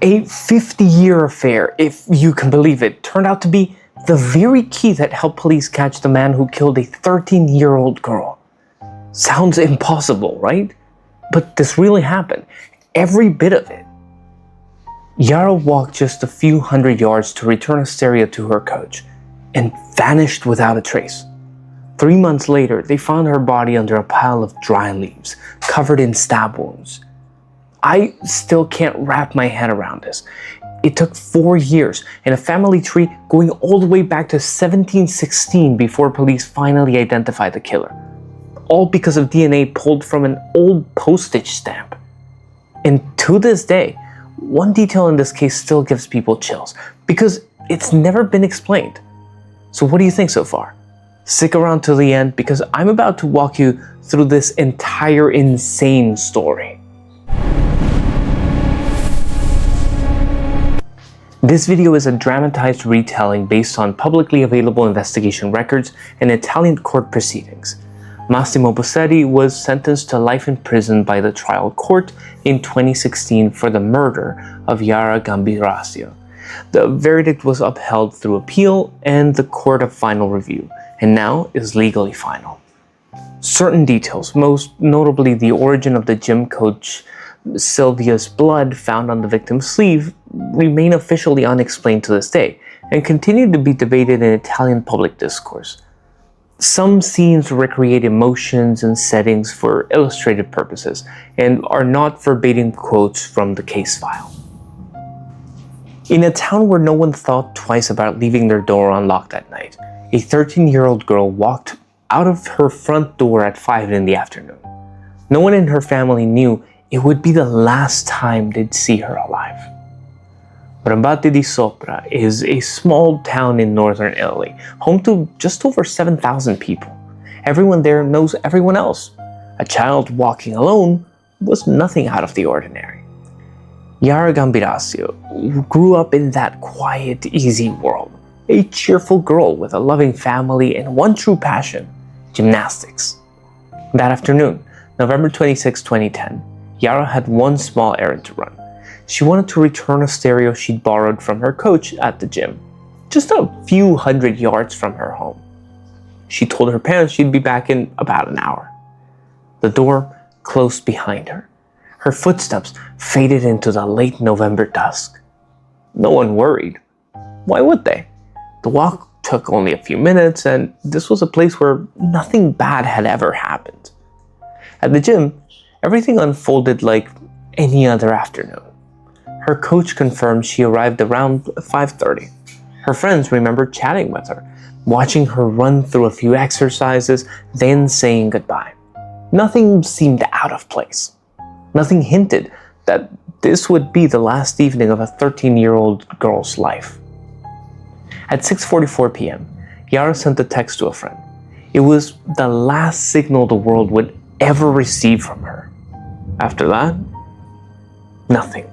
A 50-year affair, if you can believe it, turned out to be the very key that helped police catch the man who killed a 13-year-old girl. Sounds impossible, right? But this really happened. Every bit of it. Yara walked just a few hundred yards to return a stereo to her coach and vanished without a trace. 3 months later, they found her body under a pile of dry leaves, covered in stab wounds. I still can't wrap my head around this. It took 4 years and a family tree going all the way back to 1716 before police finally identified the killer. All because of DNA pulled from an old postage stamp. And to this day, one detail in this case still gives people chills because it's never been explained. So what do you think so far? Stick around to the end because I'm about to walk you through this entire insane story. This video is a dramatized retelling based on publicly available investigation records and Italian court proceedings. Massimo Bossetti was sentenced to life in prison by the trial court in 2016 for the murder of Yara Gambirasio. The verdict was upheld through appeal and the court of final review, and now is legally final. Certain details, most notably the origin of the gym coach Silvia's blood found on the victim's sleeve, remain officially unexplained to this day and continue to be debated in Italian public discourse. Some scenes recreate emotions and settings for illustrative purposes and are not verbatim quotes from the case file. In a town where no one thought twice about leaving their door unlocked at night, a 13-year-old girl walked out of her front door at 5 in the afternoon. No one in her family knew it would be the last time they'd see her alive. Brambate di Sopra is a small town in northern Italy, home to just over 7,000 people. Everyone there knows everyone else. A child walking alone was nothing out of the ordinary. Yara Gambirasio grew up in that quiet, easy world. A cheerful girl with a loving family and one true passion, gymnastics. That afternoon, November 26, 2010, Yara had one small errand to run. She wanted to return a stereo she'd borrowed from her coach at the gym, just a few hundred yards from her home. She told her parents she'd be back in about an hour. The door closed behind her. Her footsteps faded into the late November dusk. No one worried. Why would they? The walk took only a few minutes, and this was a place where nothing bad had ever happened. At the gym, everything unfolded like any other afternoon. Her coach confirmed she arrived around 5:30. Her friends remembered chatting with her, watching her run through a few exercises, then saying goodbye. Nothing seemed out of place. Nothing hinted that this would be the last evening of a 13-year-old girl's life. At 6:44 p.m., Yara sent a text to a friend. It was the last signal the world would ever receive from her. After that, nothing.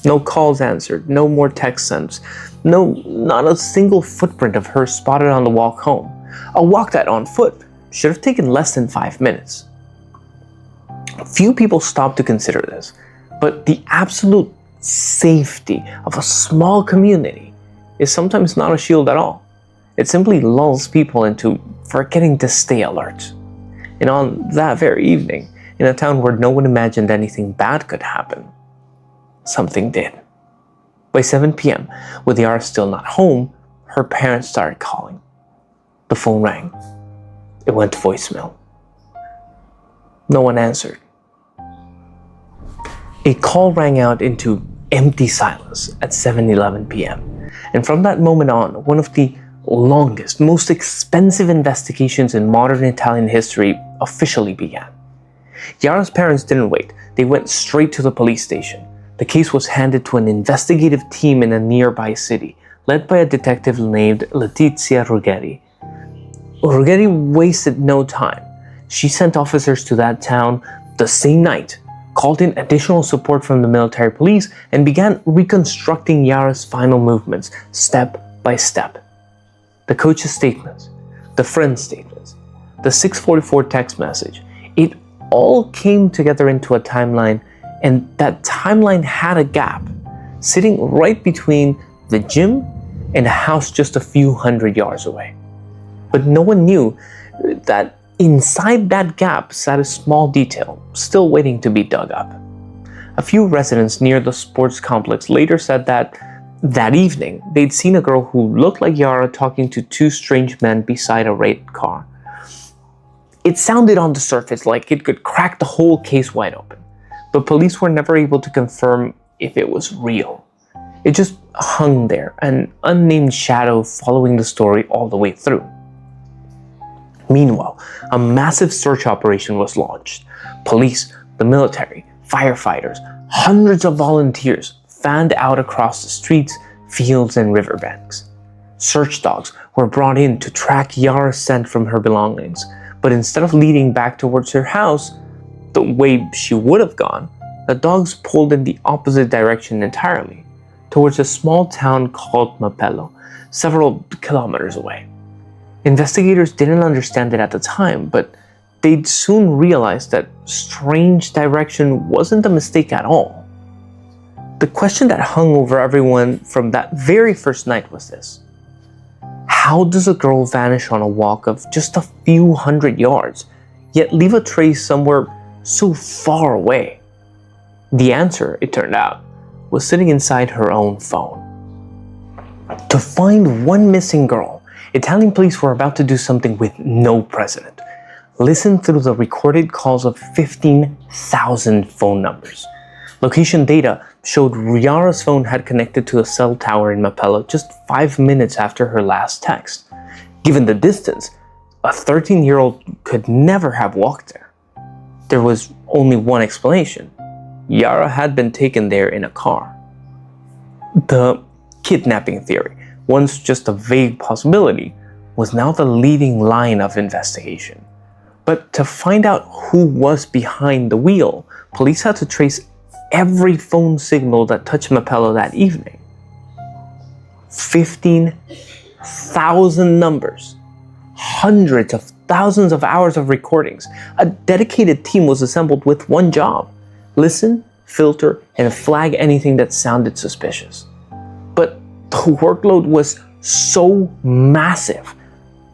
No calls answered, no more text sent, not a single footprint of her spotted on the walk home. A walk that on foot should have taken less than 5 minutes. Few people stop to consider this, but the absolute safety of a small community is sometimes not a shield at all. It simply lulls people into forgetting to stay alert. And on that very evening, in a town where no one imagined anything bad could happen, something did. By 7 p.m., with Yara still not home, her parents started calling. The phone rang. It went to voicemail. No one answered. A call rang out into empty silence at 7:11 p.m. And from that moment on, one of the longest, most expensive investigations in modern Italian history officially began. Yara's parents didn't wait. They went straight to the police station. The case was handed to an investigative team in a nearby city, led by a detective named Letizia Ruggeri. Ruggeri wasted no time. She sent officers to that town the same night, called in additional support from the military police, and began reconstructing Yara's final movements, step by step. The coach's statements, the friend's statements, the 6:44 text message, it all came together into a timeline, and that timeline had a gap. sitting right between the gym and a house just a few hundred yards away. But no one knew that inside that gap sat a small detail, still waiting to be dug up. A few residents near the sports complex later said that evening they'd seen a girl who looked like Yara talking to two strange men beside a red car. It sounded on the surface like it could crack the whole case wide open, but police were never able to confirm if it was real. It just hung there, an unnamed shadow following the story all the way through. Meanwhile, a massive search operation was launched. Police, the military, firefighters, hundreds of volunteers fanned out across the streets, fields, and riverbanks. Search dogs were brought in to track Yara's scent from her belongings, but instead of leading back towards her house, the way she would have gone, the dogs pulled in the opposite direction entirely, towards a small town called Mapello, several kilometers away. Investigators didn't understand it at the time, but they'd soon realized that strange direction wasn't a mistake at all. The question that hung over everyone from that very first night was this: how does a girl vanish on a walk of just a few hundred yards, yet leave a trace somewhere so far away? The answer, it turned out, was sitting inside her own phone. To find one missing girl, Italian police were about to do something with no precedent. Listen through the recorded calls of 15,000 phone numbers. Location data showed Yara's phone had connected to a cell tower in Mapello just 5 minutes after her last text. Given the distance, a 13-year-old could never have walked there. There was only one explanation: Yara had been taken there in a car. The kidnapping theory, once just a vague possibility, was now the leading line of investigation. But to find out who was behind the wheel, police had to trace every phone signal that touched Mapello that evening. 15,000 numbers, hundreds of thousands of hours of recordings. A dedicated team was assembled with one job: listen, filter, and flag anything that sounded suspicious. But the workload was so massive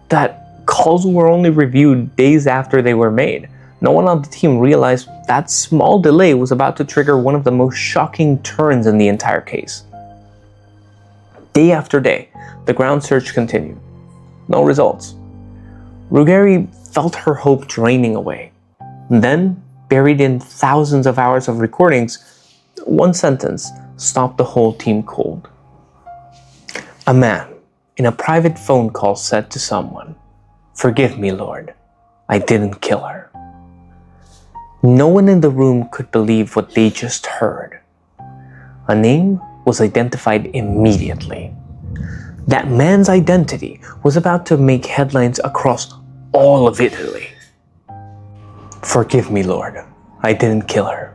that calls were only reviewed days after they were made. No one on the team realized that small delay was about to trigger one of the most shocking turns in the entire case. Day after day, the ground search continued. No results. Ruggeri felt her hope draining away. Then, buried in thousands of hours of recordings, one sentence stopped the whole team cold. A man, in a private phone call, said to someone, "Forgive me, Lord, I didn't kill her." No one in the room could believe what they just heard. A name was identified immediately. That man's identity was about to make headlines across all of Italy. "Forgive me, Lord, I didn't kill her."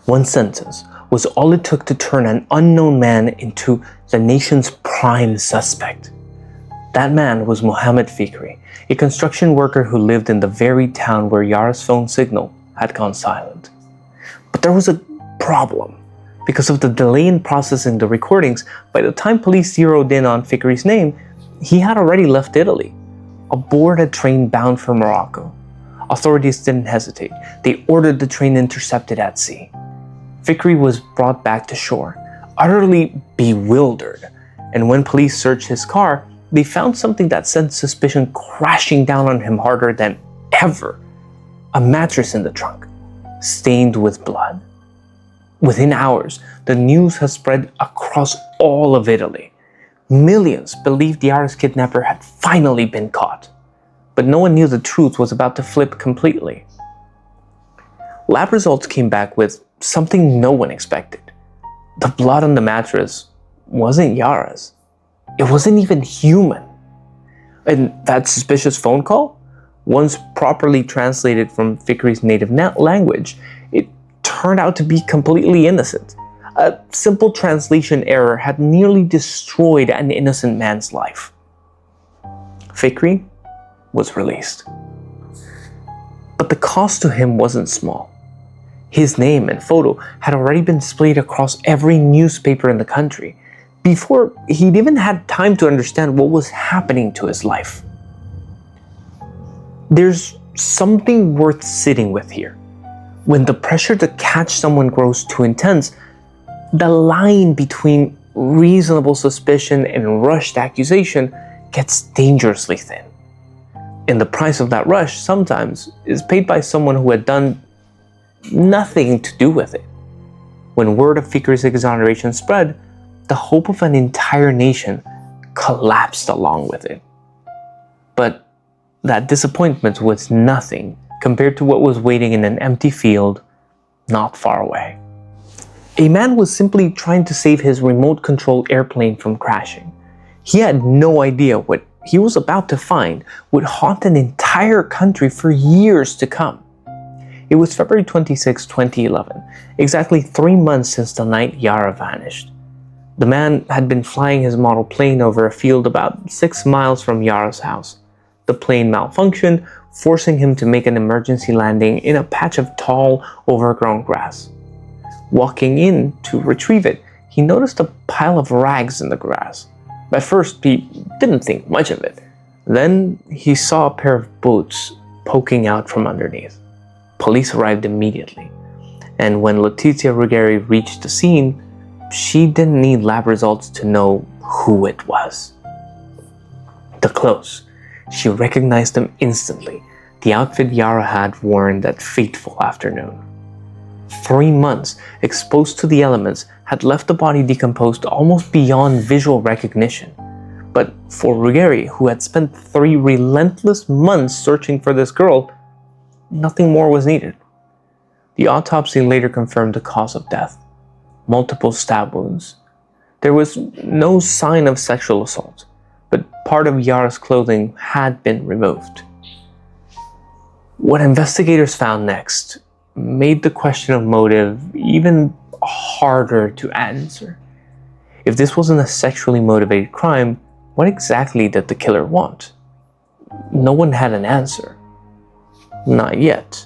One sentence was all it took to turn an unknown man into the nation's prime suspect. That man was Mohammed Ficker, a construction worker who lived in the very town where Yara's phone signal had gone silent. But there was a problem. Because of the delay in processing the recordings, by the time police zeroed in on Ficker's name, he had already left Italy, aboard a train bound for Morocco. Authorities didn't hesitate. They ordered the train intercepted at sea. Ficker was brought back to shore, utterly bewildered, and when police searched his car, they found something that sent suspicion crashing down on him harder than ever: a mattress in the trunk, stained with blood. Within hours, the news has spread across all of Italy. Millions believed Yara's kidnapper had finally been caught, but no one knew the truth was about to flip completely. Lab results came back with something no one expected. The blood on the mattress wasn't Yara's. It wasn't even human. And that suspicious phone call, once properly translated from Ficker's native language, it turned out to be completely innocent. A simple translation error had nearly destroyed an innocent man's life. Ficker was released. But the cost to him wasn't small. His name and photo had already been displayed across every newspaper in the country before he'd even had time to understand what was happening to his life. There's something worth sitting with here. When the pressure to catch someone grows too intense, the line between reasonable suspicion and rushed accusation gets dangerously thin. And the price of that rush sometimes is paid by someone who had done nothing to do with it. When word of Ficker's exoneration spread, the hope of an entire nation collapsed along with it. But that disappointment was nothing compared to what was waiting in an empty field not far away. A man was simply trying to save his remote-controlled airplane from crashing. He had no idea what he was about to find would haunt an entire country for years to come. It was February 26, 2011, exactly 3 months since the night Yara vanished. The man had been flying his model plane over a field about 6 miles from Yara's house. The plane malfunctioned, forcing him to make an emergency landing in a patch of tall, overgrown grass. Walking in to retrieve it, he noticed a pile of rags in the grass. At first, he didn't think much of it. Then he saw a pair of boots poking out from underneath. Police arrived immediately, and when Letizia Ruggeri reached the scene, she didn't need lab results to know who it was. The clothes. She recognized them instantly, the outfit Yara had worn that fateful afternoon. 3 months exposed to the elements had left the body decomposed almost beyond visual recognition. But for Ruggeri, who had spent 3 relentless months searching for this girl, nothing more was needed. The autopsy later confirmed the cause of death: multiple stab wounds. There was no sign of sexual assault, but part of Yara's clothing had been removed. What investigators found next made the question of motive even harder to answer. If this wasn't a sexually motivated crime, what exactly did the killer want? No one had an answer. Not yet.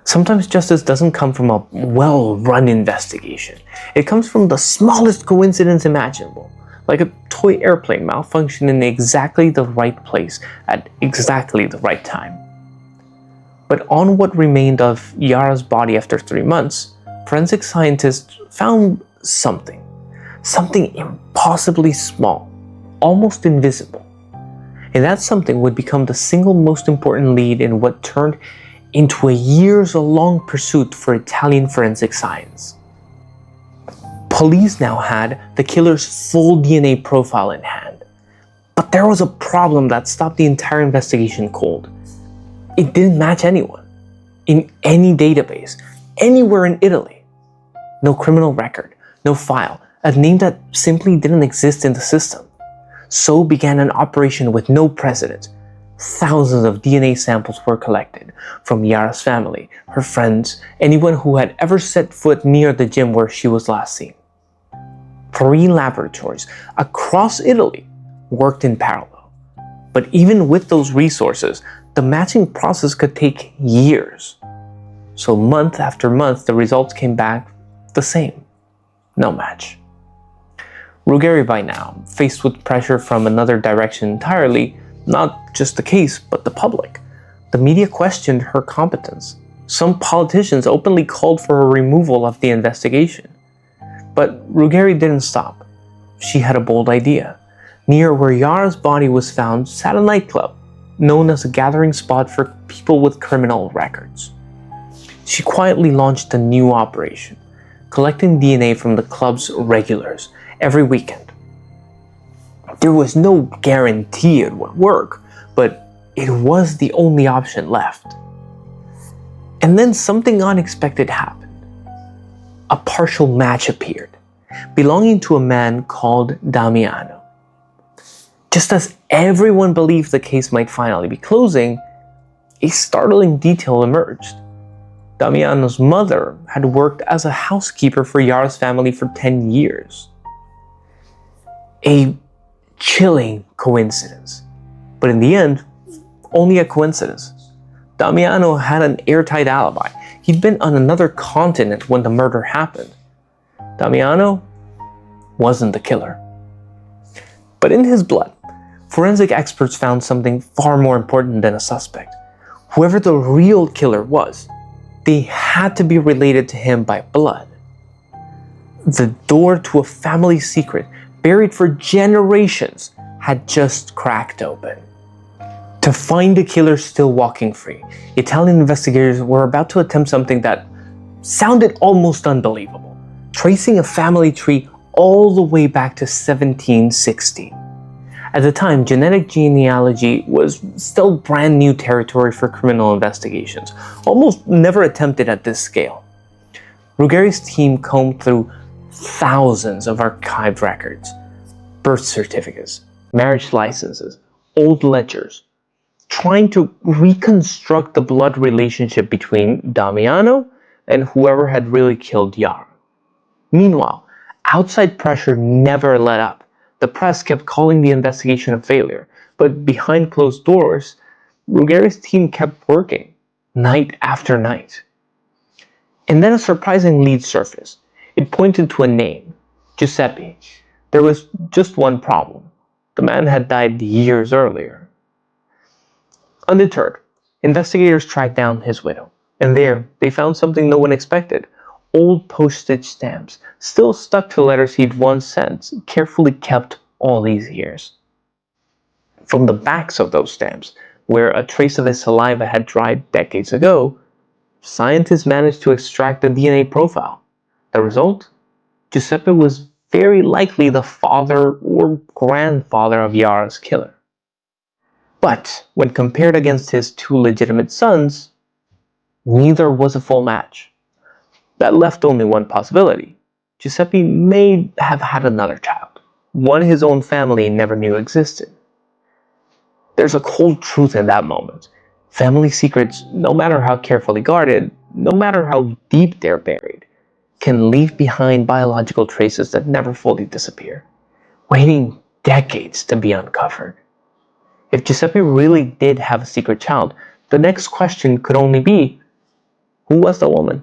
Sometimes justice doesn't come from a well-run investigation. It comes from the smallest coincidence imaginable, like a toy airplane malfunctioning in exactly the right place at exactly the right time. But on what remained of Yara's body after 3 months, forensic scientists found something impossibly small, almost invisible. And that something would become the single most important lead in what turned into a years-long pursuit for Italian forensic science. Police now had the killer's full DNA profile in hand. But there was a problem that stopped the entire investigation cold. It didn't match anyone, in any database, anywhere in Italy. No criminal record, no file, a name that simply didn't exist in the system. So began an operation with no precedent. Thousands of DNA samples were collected from Yara's family, her friends, anyone who had ever set foot near the gym where she was last seen. 3 laboratories across Italy worked in parallel. But even with those resources, the matching process could take years. So month after month, the results came back the same. No match. Ruggeri by now, faced with pressure from another direction entirely, not just the case, but the public. The media questioned her competence. Some politicians openly called for her removal of the investigation. But Ruggeri didn't stop. She had a bold idea. Near where Yara's body was found sat a nightclub, known as a gathering spot for people with criminal records. She quietly launched a new operation, collecting DNA from the club's regulars every weekend. There was no guarantee it would work, but it was the only option left. And then something unexpected happened. A partial match appeared, belonging to a man called Damiano. Just as everyone believed the case might finally be closing, a startling detail emerged. Damiano's mother had worked as a housekeeper for Yara's family for 10 years. A chilling coincidence, but in the end, only a coincidence. Damiano had an airtight alibi. He'd been on another continent when the murder happened. Damiano wasn't the killer. But in his blood, forensic experts found something far more important than a suspect. Whoever the real killer was, they had to be related to him by blood. The door to a family secret buried for generations had just cracked open. To find the killer still walking free, Italian investigators were about to attempt something that sounded almost unbelievable, tracing a family tree all the way back to 1760. At the time, genetic genealogy was still brand new territory for criminal investigations, almost never attempted at this scale. Ruggeri's team combed through thousands of archived records, birth certificates, marriage licenses, old ledgers, trying to reconstruct the blood relationship between Damiano and whoever had really killed Yara. Meanwhile, outside pressure never let up. The press kept calling the investigation a failure, but behind closed doors, Ruggeri's team kept working, night after night. And then a surprising lead surfaced. It pointed to a name, Giuseppe. There was just one problem. The man had died years earlier. Undeterred, investigators tracked down his widow, and there they found something no one expected. Old postage stamps, still stuck to letters he'd once sent, carefully kept all these years. From the backs of those stamps, where a trace of his saliva had dried decades ago, scientists managed to extract a DNA profile. The result? Giuseppe was very likely the father or grandfather of Yara's killer. But when compared against his two legitimate sons, neither was a full match. That left only one possibility. Giuseppe may have had another child, one his own family never knew existed. There's a cold truth in that moment. Family secrets, no matter how carefully guarded, no matter how deep they're buried, can leave behind biological traces that never fully disappear, waiting decades to be uncovered. If Giuseppe really did have a secret child, the next question could only be, who was the woman?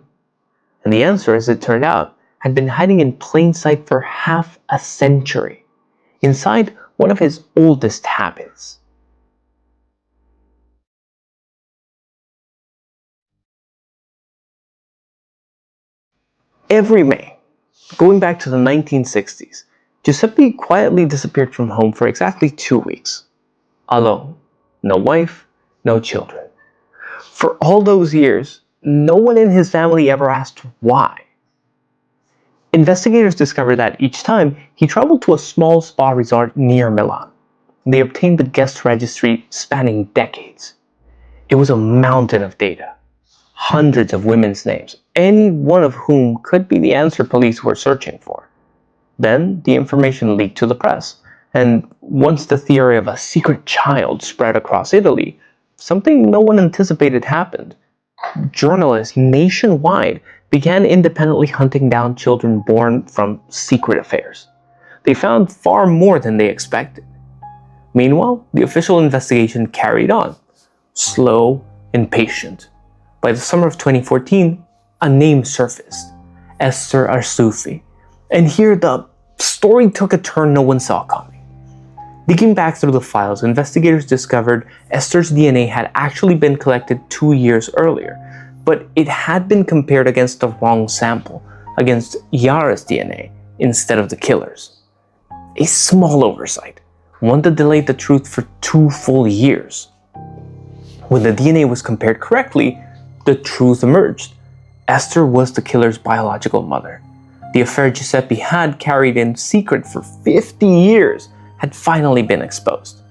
And the answer, as it turned out, had been hiding in plain sight for half a century, inside one of his oldest habits. Every May, going back to the 1960s, Giuseppe quietly disappeared from home for exactly 2 weeks. Alone. No wife, no children. For all those years, no one in his family ever asked why. Investigators discovered that each time he traveled to a small spa resort near Milan. They obtained the guest registry spanning decades. It was a mountain of data. Hundreds of women's names, any one of whom could be the answer police were searching for. Then the information leaked to the press, and once the theory of a secret child spread across Italy, something no one anticipated happened. Journalists nationwide began independently hunting down children born from secret affairs. They found far more than they expected. Meanwhile, the official investigation carried on, slow and patient. By the summer of 2014, a name surfaced, Esther Arsufi. And here the story took a turn no one saw coming. Digging back through the files, investigators discovered Esther's DNA had actually been collected 2 years earlier, but it had been compared against the wrong sample, against Yara's DNA instead of the killer's. A small oversight, one that delayed the truth for 2 full years. When the DNA was compared correctly, the truth emerged. Esther was the killer's biological mother. The affair Giuseppe had carried in secret for 50 years had finally been exposed.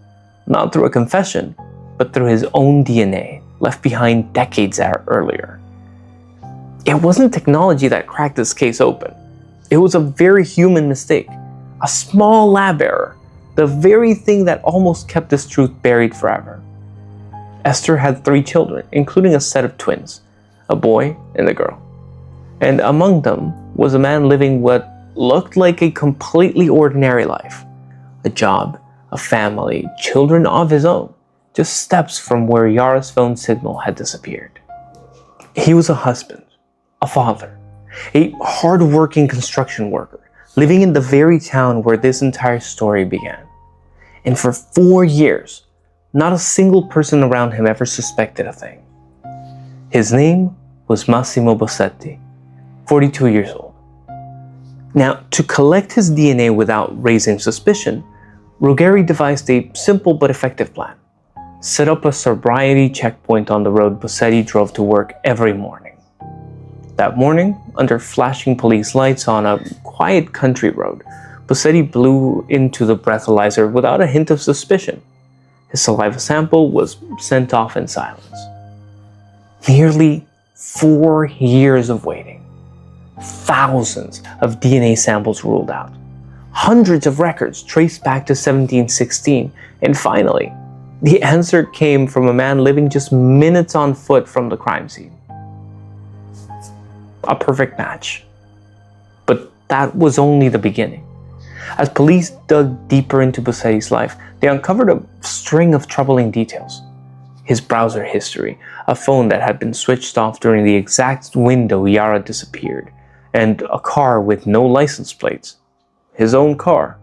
Not through a confession, but through his own DNA, left behind decades earlier. It wasn't technology that cracked this case open. It was a very human mistake. A small lab error. The very thing that almost kept this truth buried forever. Esther had 3 children, including a set of twins, a boy and a girl. And among them was a man living what looked like a completely ordinary life. A job, a family, children of his own, just steps from where Yara's phone signal had disappeared. He was a husband, a father, a hard-working construction worker, living in the very town where this entire story began. And for 4 years, not a single person around him ever suspected a thing. His name was Massimo Bossetti, 42 years old. Now, to collect his DNA without raising suspicion, Ruggeri devised a simple but effective plan. Set up a sobriety checkpoint on the road Bossetti drove to work every morning. That morning, under flashing police lights on a quiet country road, Bossetti blew into the breathalyzer without a hint of suspicion. His saliva sample was sent off in silence. Nearly 4 years of waiting. Thousands of DNA samples ruled out. Hundreds of records traced back to 1716, and finally, the answer came from a man living just minutes on foot from the crime scene. A perfect match. But that was only the beginning. As police dug deeper into Bossetti's life, they uncovered a string of troubling details. His browser history, a phone that had been switched off during the exact window Yara disappeared, and a car with no license plates, his own car,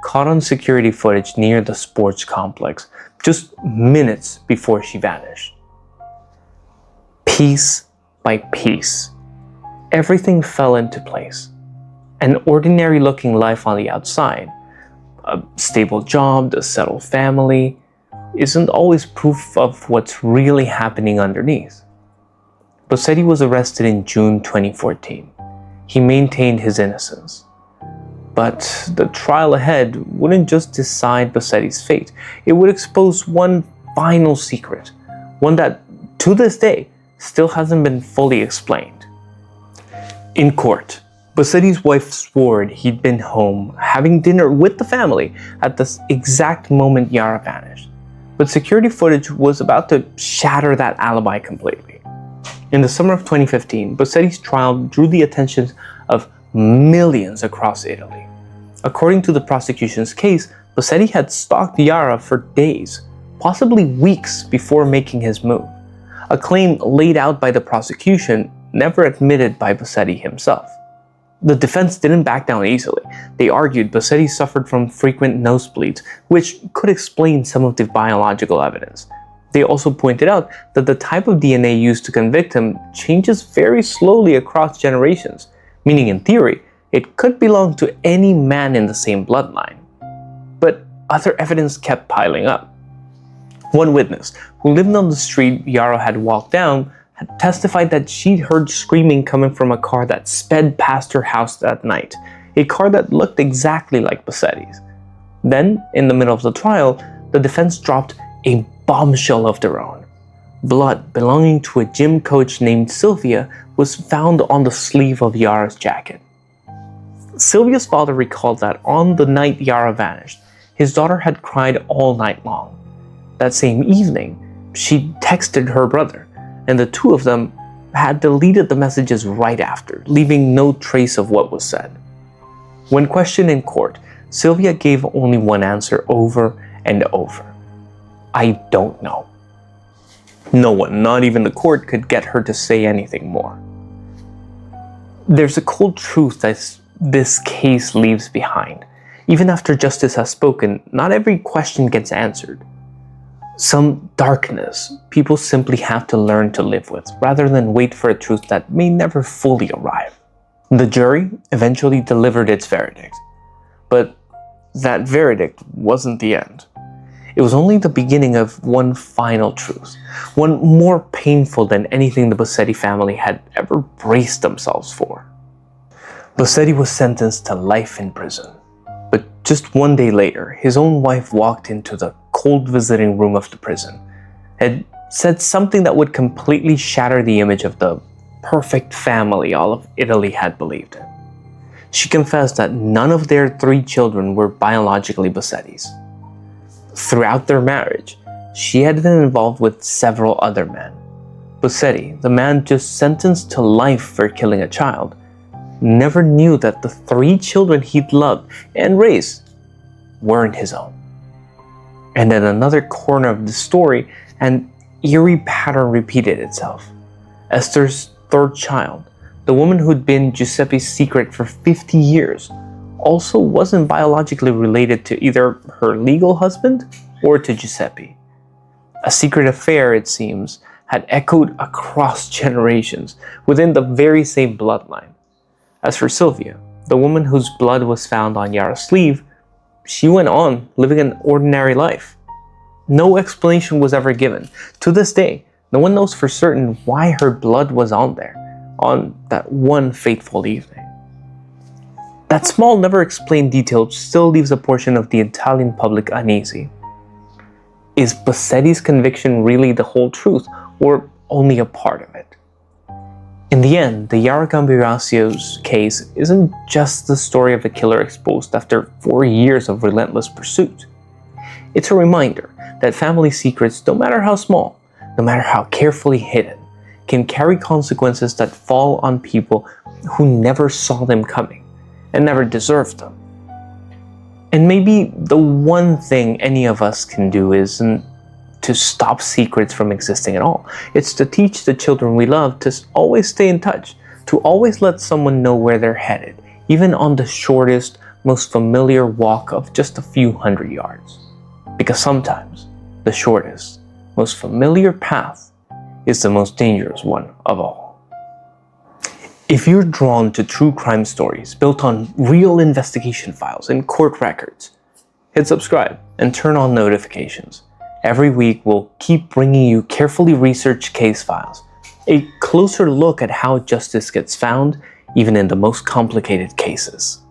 caught on security footage near the sports complex just minutes before she vanished. Piece by piece, everything fell into place. An ordinary-looking life on the outside, a stable job, a settled family, isn't always proof of what's really happening underneath. Bossetti was arrested in June 2014. He maintained his innocence. But the trial ahead wouldn't just decide Bossetti's fate. It would expose one final secret, one that, to this day, still hasn't been fully explained. In court, Bossetti's wife swore he'd been home having dinner with the family at the exact moment Yara vanished. But security footage was about to shatter that alibi completely. In the summer of 2015, Bossetti's trial drew the attention of millions across Italy. According to the prosecution's case, Bossetti had stalked Yara for days, possibly weeks before making his move, a claim laid out by the prosecution, never admitted by Bossetti himself. The defense didn't back down easily. They argued Bossetti suffered from frequent nosebleeds, which could explain some of the biological evidence. They also pointed out that the type of DNA used to convict him changes very slowly across generations, meaning in theory, it could belong to any man in the same bloodline. But other evidence kept piling up. One witness, who lived on the street Yara had walked down, had testified that she'd heard screaming coming from a car that sped past her house that night, a car that looked exactly like Bossetti's. Then, in the middle of the trial, the defense dropped a bombshell of their own. Blood belonging to a gym coach named Sylvia was found on the sleeve of Yara's jacket. Sylvia's father recalled that on the night Yara vanished, his daughter had cried all night long. That same evening, she texted her brother, and the two of them had deleted the messages right after, leaving no trace of what was said. When questioned in court, Sylvia gave only one answer over and over. I don't know. No one, not even the court, could get her to say anything more. There's a cold truth that this case leaves behind. Even after justice has spoken, not every question gets answered. Some darkness people simply have to learn to live with, rather than wait for a truth that may never fully arrive. The jury eventually delivered its verdict, but that verdict wasn't the end. It was only the beginning of one final truth, one more painful than anything the Bossetti family had ever braced themselves for. Bossetti was sentenced to life in prison, but just one day later, his own wife walked into the cold visiting room of the prison and said something that would completely shatter the image of the perfect family all of Italy had believed in. She confessed that none of their 3 children were biologically Bossetti's. Throughout their marriage, she had been involved with several other men. Bossetti, the man just sentenced to life for killing a child, never knew that the 3 children he'd loved and raised weren't his own. And in another corner of the story, an eerie pattern repeated itself. Esther's 3rd child, the woman who'd been Giuseppe's secret for 50 years, also wasn't biologically related to either her legal husband or to Giuseppe. A secret affair, it seems, had echoed across generations within the very same bloodline. As for Sylvia, the woman whose blood was found on Yara's sleeve, she went on living an ordinary life. No explanation was ever given. To this day, no one knows for certain why her blood was on there on that one fateful evening. That small, never explained detail still leaves a portion of the Italian public uneasy. Is Bossetti's conviction really the whole truth, or only a part of it? In the end, the Yara Gambirasio's case isn't just the story of a killer exposed after 4 years of relentless pursuit. It's a reminder that family secrets, no matter how small, no matter how carefully hidden, can carry consequences that fall on people who never saw them coming and never deserved them. And maybe the one thing any of us can do isn't to stop secrets from existing at all. It's to teach the children we love to always stay in touch, to always let someone know where they're headed, even on the shortest, most familiar walk of just a few hundred yards. Because sometimes the shortest, most familiar path is the most dangerous one of all. If you're drawn to true crime stories built on real investigation files and court records, hit subscribe and turn on notifications. Every week we'll keep bringing you carefully researched case files, a closer look at how justice gets found even in the most complicated cases.